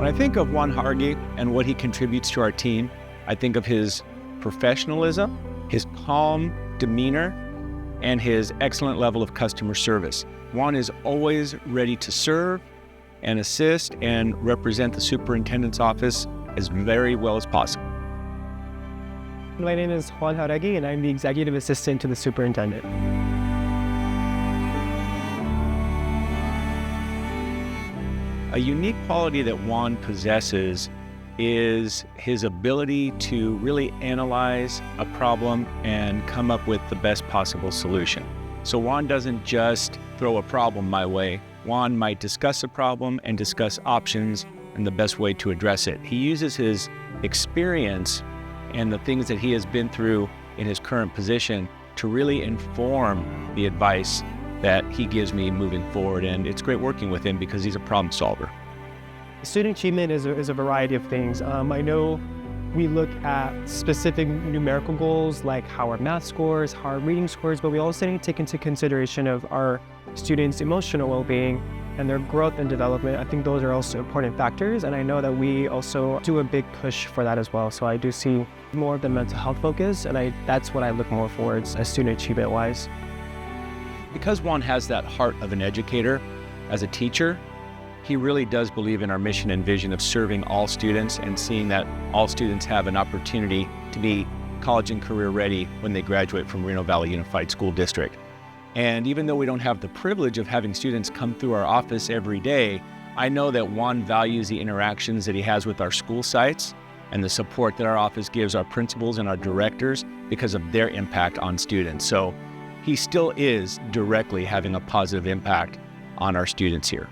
I think of Juan Jauregui and what he contributes to our team, I think of his professionalism, his calm demeanor, and his excellent level of customer service. Juan is always ready to serve and assist and represent the superintendent's office as very well as possible. My name is Juan Jauregui, and I'm the executive assistant to the superintendent. A unique quality that Juan possesses is his ability to really analyze a problem and come up with the best possible solution. So Juan doesn't just throw a problem my way. Juan might discuss a problem and discuss options and the best way to address it. He uses his experience and the things that he has been through in his current position to really inform the advice that he gives me moving forward. And it's great working with him because he's a problem solver. Student achievement is a variety of things. I know we look at specific numerical goals like how our math scores, how our reading scores, but we also need to take into consideration of our students' emotional well-being and their growth and development. I think those are also important factors, and I know that we also do a big push for that as well. So I do see more of the mental health focus, and that's what I look more towards as student achievement-wise. Because Juan has that heart of an educator as a teacher, he really does believe in our mission and vision of serving all students and seeing that all students have an opportunity to be college and career ready when they graduate from Moreno Valley Unified School District. And even though we don't have the privilege of having students come through our office every day, I know that Juan values the interactions that he has with our school sites and the support that our office gives our principals and our directors because of their impact on students. So he still is directly having a positive impact on our students here.